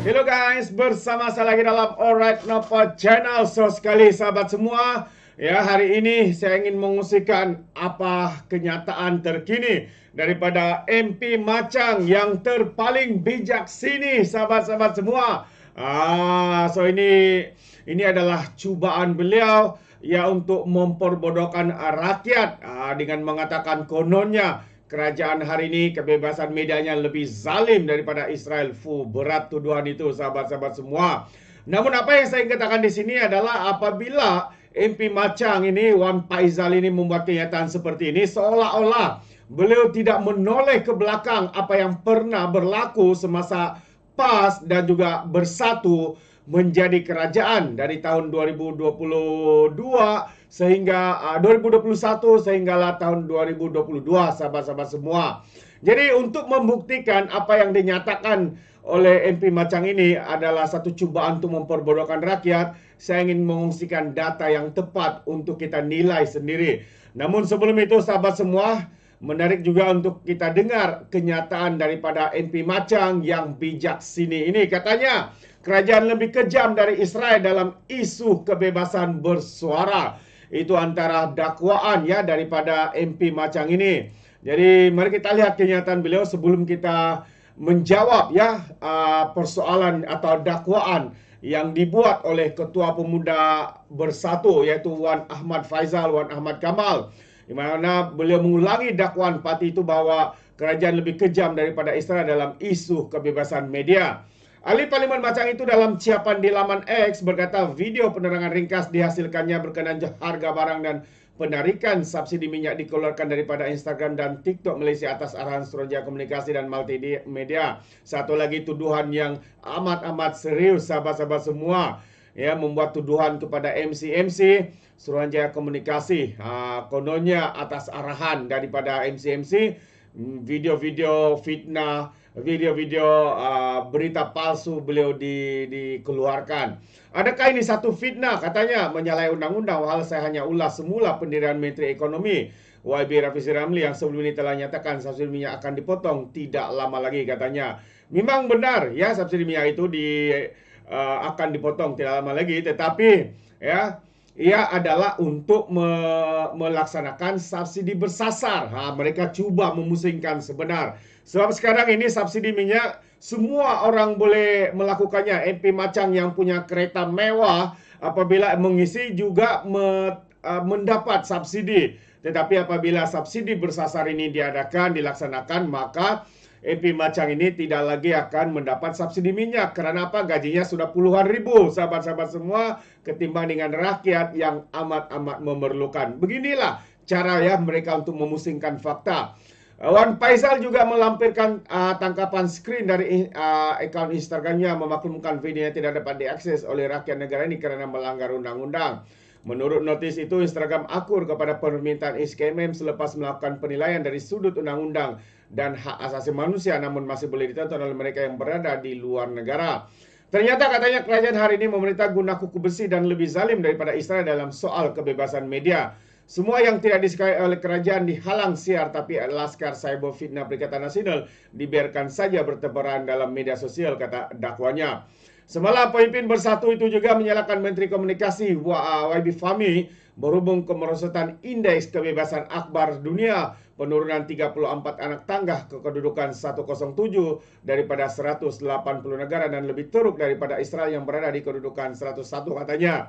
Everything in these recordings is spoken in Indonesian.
Hello guys, bersama saya lagi dalam Alright Napa Channel. So sekali sahabat semua, ya hari ini saya ingin mengungsikan apa kenyataan terkini daripada MP Machang yang terpaling bijak sini, sahabat-sahabat semua. So ini adalah cubaan beliau ya untuk memperbodohkan rakyat dengan mengatakan kononnya kerajaan hari ini kebebasan medianya lebih zalim daripada Israel. Berat tuduhan itu sahabat-sahabat semua. Namun apa yang saya ingin katakan di sini adalah apabila MP Machang ini, Wan Faisal ini membuat kenyataan seperti ini, seolah-olah beliau tidak menoleh ke belakang apa yang pernah berlaku semasa PAS dan juga bersatu menjadi kerajaan dari tahun 2022 sehingga 2021 sehinggalah tahun 2022, sahabat-sahabat semua. Jadi untuk membuktikan apa yang dinyatakan oleh MP Machang ini adalah satu cubaan untuk memperbodohkan rakyat, saya ingin mengungsikan data yang tepat untuk kita nilai sendiri. Namun sebelum itu sahabat semua, menarik juga untuk kita dengar kenyataan daripada MP Machang yang bijak sini ini. Katanya kerajaan lebih kejam dari Israel dalam isu kebebasan bersuara. Itu antara dakwaan ya daripada MP Machang ini. Jadi mari kita lihat kenyataan beliau sebelum kita menjawab ya persoalan atau dakwaan yang dibuat oleh Ketua Pemuda Bersatu yaitu Wan Ahmad Faisal, Wan Ahmad Kamal, di mana beliau mengulangi dakwaan parti itu bahwa kerajaan lebih kejam daripada Israel dalam isu kebebasan media. Ahli Parlimen Machang itu dalam ciapan di laman X berkata video penerangan ringkas dihasilkannya berkenaan harga barang dan penarikan subsidi minyak dikeluarkan daripada Instagram dan TikTok Malaysia atas arahan Suruhanjaya Komunikasi dan Multimedia. Satu lagi tuduhan yang amat serius sahabat-sahabat semua, ya, membuat tuduhan kepada MC Suruhanjaya Komunikasi. Kononnya atas arahan daripada MC, video-video fitnah, video-video berita palsu beliau dikeluarkan. Adakah ini satu fitnah? Katanya menyalahi undang-undang. Hal saya hanya ulas semula pendirian Menteri Ekonomi YB Rafizi Ramli yang sebelum ini telah nyatakan subsidi minyak akan dipotong tidak lama lagi katanya. Memang benar ya, subsidi minyak itu akan dipotong tidak lama lagi, tetapi ya ia adalah untuk melaksanakan subsidi bersasar. Mereka cuba memusingkan sebenar. Sebab sekarang ini subsidi minyak semua orang boleh melakukannya. MP Machang yang punya kereta mewah apabila mengisi juga mendapat subsidi. Tetapi apabila subsidi bersasar ini dilaksanakan, maka MP Machang ini tidak lagi akan mendapat subsidi minyak. Karena apa? Gajinya sudah puluhan ribu, sahabat-sahabat semua, ketimbang dengan rakyat yang amat memerlukan. Beginilah cara ya mereka untuk memusingkan fakta. Wan Faisal juga melampirkan tangkapan skrin dari akaun Instagramnya memaklumkan videonya tidak dapat diakses oleh rakyat negara ini karena melanggar undang-undang. Menurut notis itu, Instagram akur kepada permintaan SKMM selepas melakukan penilaian dari sudut undang-undang dan hak asasi manusia, namun masih boleh ditonton oleh mereka yang berada di luar negara. Ternyata katanya kerajaan hari ini memerintah guna kuku besi dan lebih zalim daripada Israel dalam soal kebebasan media. Semua yang tidak disukai oleh kerajaan dihalang siar, tapi Laskar Cyber Fitnah Perikatan Nasional dibiarkan saja bertebaran dalam media sosial, kata dakwanya. Semalam pemimpin Bersatu itu juga menyalahkan Menteri Komunikasi YB Fahmi berhubung kemerosotan indeks kebebasan akhbar dunia, penurunan 34 anak tangga ke kedudukan 107 daripada 180 negara dan lebih teruk daripada Israel yang berada di kedudukan 101 katanya.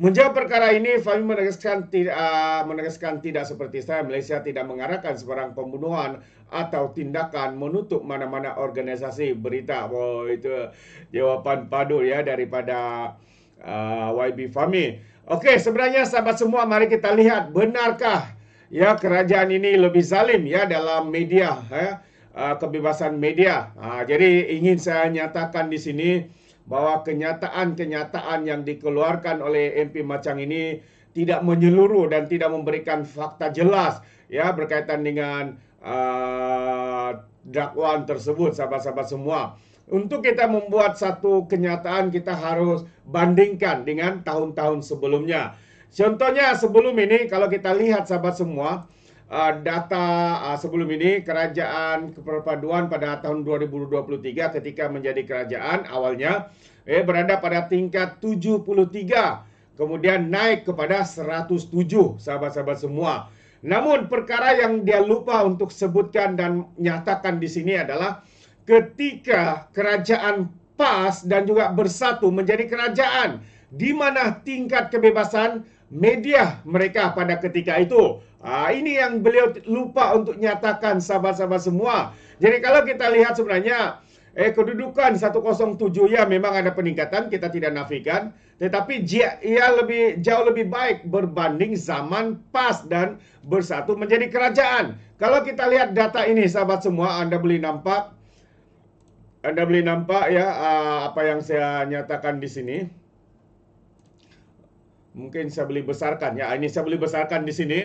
Menjawab perkara ini, Fahmi menegaskan tidak seperti Israel, Malaysia tidak mengarahkan sebarang pembunuhan atau tindakan menutup mana-mana organisasi berita. Itu jawapan padu ya daripada YB Fahmi. Oke, sebenarnya sahabat semua, mari kita lihat benarkah ya kerajaan ini lebih zalim ya dalam media ya, kebebasan media. Jadi ingin saya nyatakan di sini bahwa kenyataan-kenyataan yang dikeluarkan oleh MP Machang ini tidak menyeluruh dan tidak memberikan fakta jelas ya berkaitan dengan dakwaan tersebut, sahabat-sahabat semua. Untuk kita membuat satu kenyataan, kita harus bandingkan dengan tahun-tahun sebelumnya. Contohnya sebelum ini, kalau kita lihat sahabat semua, data sebelum ini kerajaan perpaduan pada tahun 2023 ketika menjadi kerajaan awalnya berada pada tingkat 73, kemudian naik kepada 107, sahabat-sahabat semua. Namun perkara yang dia lupa untuk sebutkan dan nyatakan di sini adalah ketika kerajaan PAS dan juga Bersatu menjadi kerajaan, di mana tingkat kebebasan media mereka pada ketika itu. Ini yang beliau lupa untuk nyatakan, sahabat-sahabat semua. Jadi kalau kita lihat sebenarnya kedudukan 107 ya memang ada peningkatan, kita tidak nafikan, tetapi ia jauh lebih baik berbanding zaman PAS dan Bersatu menjadi kerajaan. Kalau kita lihat data ini, sahabat semua, Anda boleh nampak ya apa yang saya nyatakan di sini. Mungkin saya boleh besarkan ya. Ini saya boleh besarkan di sini.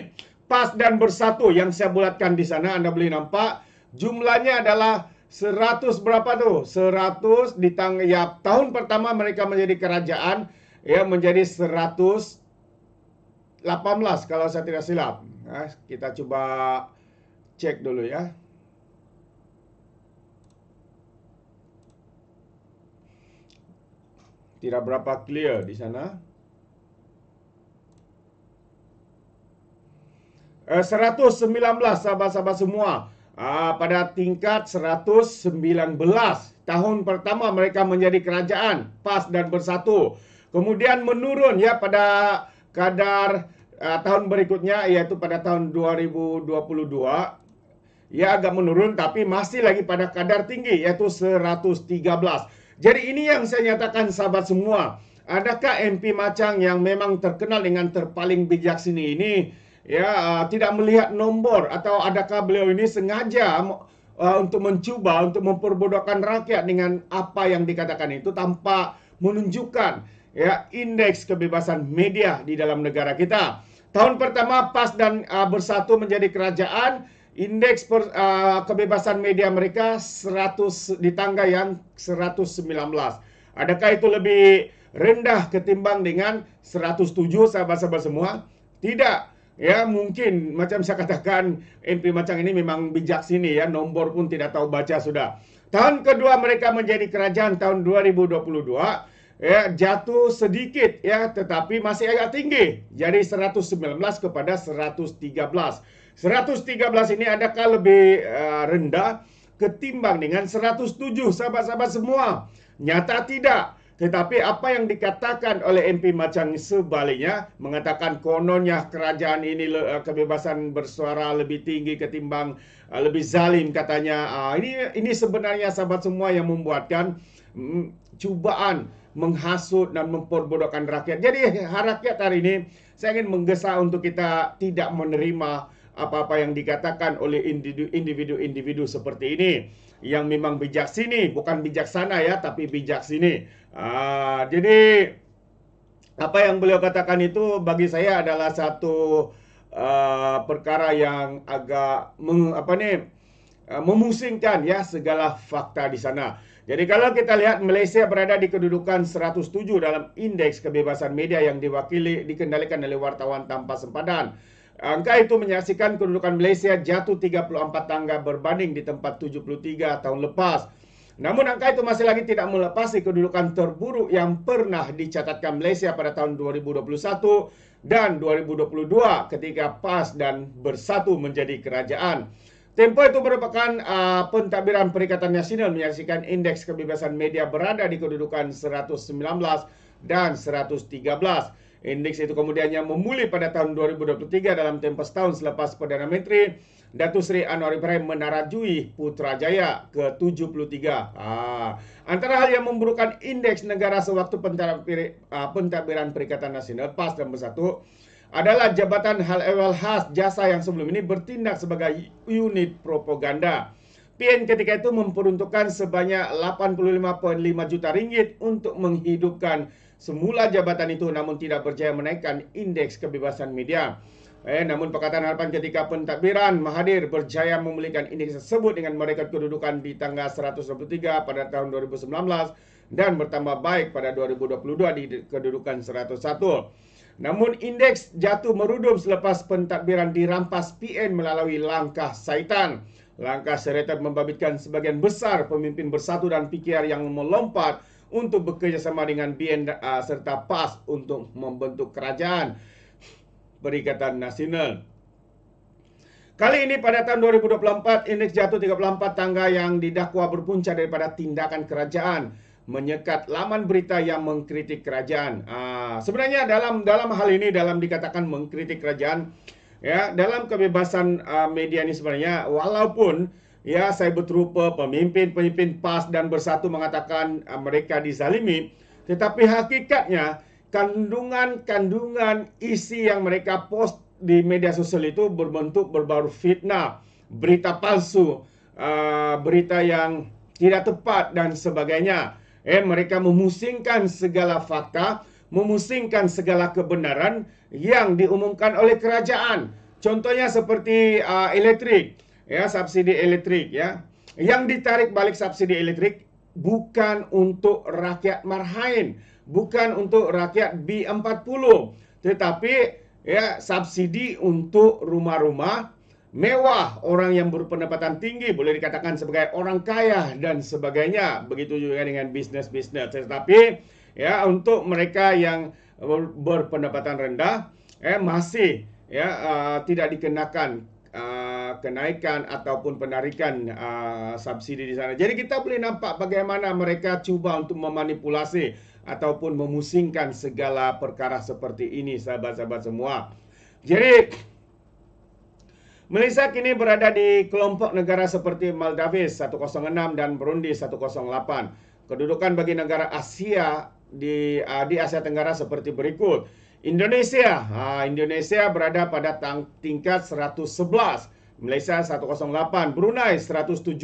PAS dan Bersatu yang saya bulatkan di sana, Anda boleh nampak jumlahnya adalah 100 berapa tuh? 100 ya, tahun pertama mereka menjadi kerajaan ya menjadi 118 kalau saya tidak silap. Nah, kita coba cek dulu ya. Tidak berapa clear di sana. 119 sahabat-sahabat semua. Pada tingkat 119 tahun pertama mereka menjadi kerajaan PAS dan Bersatu. Kemudian menurun ya pada kadar tahun berikutnya, yaitu pada tahun 2022 ya agak menurun, tapi masih lagi pada kadar tinggi yaitu 113. Jadi ini yang saya nyatakan, sahabat semua. Adakah MP Macang yang memang terkenal dengan terpaling bijak sini ini ya tidak melihat nombor, atau adakah beliau ini sengaja untuk mencoba untuk memperbodohkan rakyat dengan apa yang dikatakan itu tanpa menunjukkan ya indeks kebebasan media di dalam negara kita. Tahun pertama PAS dan Bersatu menjadi kerajaan, indeks kebebasan media mereka 100 di tangga yang 119. Adakah itu lebih rendah ketimbang dengan 107, sahabat-sahabat semua? Tidak. Ya mungkin macam saya katakan, MP Macang ini memang bijak sini ya, nombor pun tidak tahu baca sudah. Tahun kedua mereka menjadi kerajaan tahun 2022 ya jatuh sedikit ya, tetapi masih agak tinggi. Jadi 119 kepada 113. 113 ini adakah lebih rendah ketimbang dengan 107, sahabat-sahabat semua? Nyata tidak. Tetapi apa yang dikatakan oleh MP Macang sebaliknya, mengatakan kononnya kerajaan ini kebebasan bersuara lebih tinggi ketimbang lebih zalim katanya. Ini sebenarnya, sahabat semua, yang membuatkan cubaan menghasut dan memperbodohkan rakyat. Jadi rakyat hari ini saya ingin menggesa untuk kita tidak menerima apa-apa yang dikatakan oleh individu-individu seperti ini yang memang bijak sini, bukan bijaksana ya, tapi bijak sini. Jadi apa yang beliau katakan itu bagi saya adalah satu perkara yang agak memusingkan ya, segala fakta di sana. Jadi kalau kita lihat, Malaysia berada di kedudukan 107 dalam indeks kebebasan media yang dikendalikan oleh wartawan tanpa sempadan. Angka itu menyaksikan kedudukan Malaysia jatuh 34 tangga berbanding di tempat 73 tahun lepas. Namun angka itu masih lagi tidak melepasi kedudukan terburuk yang pernah dicatatkan Malaysia pada tahun 2021 dan 2022 ketika PAS dan Bersatu menjadi kerajaan. Tempo itu merupakan pentadbiran Perikatan Nasional menyaksikan indeks kebebasan media berada di kedudukan 119 dan 113. Indeks itu kemudiannya memulih pada tahun 2023 dalam tempoh setahun selepas Perdana Menteri Datuk Seri Anwar Ibrahim menarajui Putrajaya ke-73. Antara hal yang memburukkan indeks negara sewaktu pentadbiran Perikatan Nasional PAS dan Bersatu adalah Jabatan Hal Ehwal Khas Jasa yang sebelum ini bertindak sebagai unit propaganda. PN ketika itu memperuntukkan sebanyak 85.5 juta ringgit untuk menghidupkan semula jabatan itu, namun tidak berjaya menaikkan indeks kebebasan media. Namun Pakatan Harapan ketika pentadbiran Mahathir berjaya memulihkan indeks tersebut dengan merekat kedudukan di tangga 123 pada tahun 2019 dan bertambah baik pada 2022 di kedudukan 101. Namun indeks jatuh merudum selepas pentadbiran dirampas PN melalui langkah syaitan. Langkah syaitan membabitkan sebagian besar pemimpin Bersatu dan PKR yang melompat untuk bekerjasama dengan BN serta PAS untuk membentuk kerajaan Perikatan Nasional. Kali ini pada tahun 2024, indeks jatuh 34 tangga yang didakwa berpunca daripada tindakan kerajaan menyekat laman berita yang mengkritik kerajaan. Sebenarnya dalam hal ini, dalam dikatakan mengkritik kerajaan, ya, dalam kebebasan media ini sebenarnya, walaupun ya saya berterupa pemimpin PAS dan Bersatu mengatakan mereka dizalimi, tetapi hakikatnya kandungan isi yang mereka post di media sosial itu berbentuk berbau fitnah, berita palsu, berita yang tidak tepat dan sebagainya. Mereka memusingkan segala fakta, memusingkan segala kebenaran yang diumumkan oleh kerajaan. Contohnya seperti elektrik, ya, subsidi elektrik, ya. Yang ditarik balik subsidi elektrik bukan untuk rakyat Marhain, bukan untuk rakyat B40, tetapi ya, subsidi untuk rumah-rumah mewah, orang yang berpendapatan tinggi, boleh dikatakan sebagai orang kaya dan sebagainya. Begitu juga dengan bisnes-bisnes. Tetapi ya, untuk mereka yang berpendapatan rendah masih ya tidak dikenakan kenaikan ataupun penarikan subsidi di sana. Jadi kita boleh nampak bagaimana mereka cuba untuk memanipulasi ataupun memusingkan segala perkara seperti ini, sahabat-sahabat semua. Jadi Malaysia kini berada di kelompok negara seperti Maldives 106 dan Burundi 108. Kedudukan bagi negara Asia di Asia Tenggara seperti berikut. Indonesia berada pada tingkat 111, Malaysia 108, Brunei 117,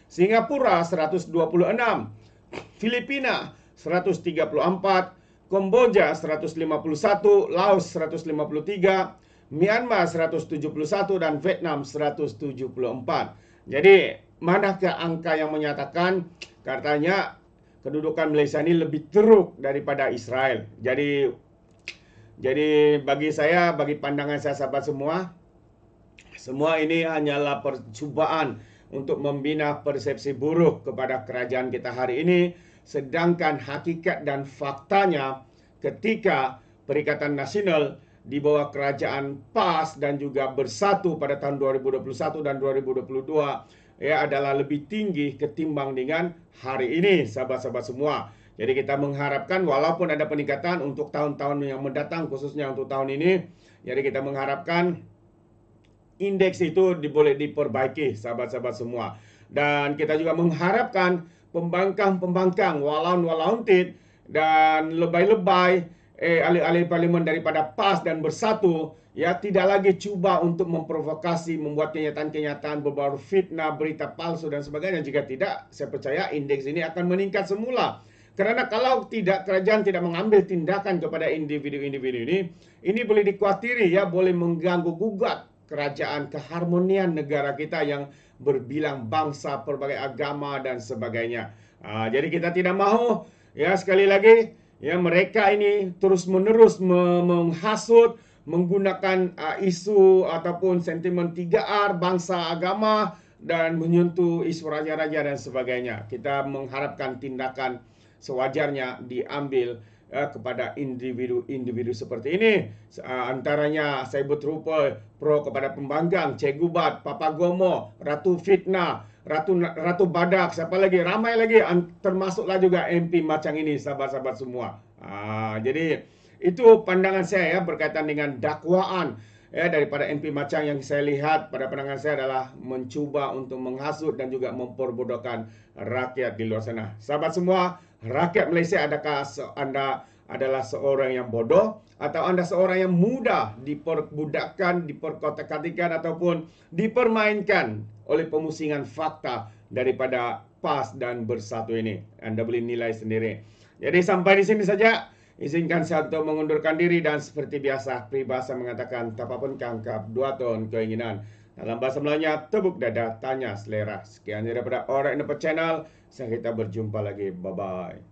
Singapura 126, Filipina 134, Kamboja 151, Laos 153, Myanmar 171 dan Vietnam 174. Jadi, manakah angka yang menyatakan katanya kedudukan Malaysia ini lebih teruk daripada Israel? Jadi bagi saya, bagi pandangan saya sahabat semua ini hanyalah percubaan untuk membina persepsi buruk kepada kerajaan kita hari ini. Sedangkan hakikat dan faktanya ketika Perikatan Nasional di bawah kerajaan PAS dan juga Bersatu pada tahun 2021 dan 2022 ya adalah lebih tinggi ketimbang dengan hari ini, sahabat-sahabat semua. Jadi kita mengharapkan walaupun ada peningkatan untuk tahun-tahun yang mendatang, khususnya untuk tahun ini, jadi kita mengharapkan indeks itu boleh diperbaiki, sahabat-sahabat semua. Dan kita juga mengharapkan pembangkang walaun-walauntit dan lebay-lebay ahli-ahli parlimen daripada PAS dan Bersatu ya tidak lagi cuba untuk memprovokasi, membuat kenyataan-kenyataan berbau fitnah, berita palsu dan sebagainya. Jika tidak, saya percaya indeks ini akan meningkat semula. Karena kalau tidak, kerajaan tidak mengambil tindakan kepada individu-individu ini boleh dikhawatiri ya, boleh mengganggu gugat kerajaan, keharmonian negara kita yang berbilang bangsa, berbagai agama dan sebagainya. Jadi kita tidak mahu ya, sekali lagi ya, mereka ini terus-menerus menghasut, menggunakan isu ataupun sentimen 3R, bangsa, agama dan menyentuh isu raja-raja dan sebagainya. Kita mengharapkan tindakan sewajarnya diambil kepada individu-individu seperti ini. Antaranya saya berterupa pro kepada pembangkang, Cikgu Bat, Papa Gomo, Ratu Fitnah, Ratu Badak, siapa lagi? Ramai lagi, termasuklah juga MP macam ini, sahabat-sahabat semua. Jadi itu pandangan saya ya, berkaitan dengan dakwaan ya, daripada MP macam yang saya lihat pada pandangan saya adalah mencuba untuk menghasut dan juga memperbodohkan rakyat di luar sana. Sahabat semua, rakyat Malaysia, adakah Anda adalah seorang yang bodoh atau Anda seorang yang mudah diperbudakkan, diperkotak-katikan ataupun dipermainkan oleh pemusingan fakta daripada PAS dan Bersatu ini? Anda boleh nilai sendiri. Jadi sampai di sini saja. Izinkan saya untuk mengundurkan diri dan seperti biasa peribahasa mengatakan tak apa pun kangkap 2 ton keinginan. Dalam bahasa Melayunya, tepuk dada, tanya selera. Sekian daripada Alright Nampak Channel. Sampai kita berjumpa lagi. Bye-bye.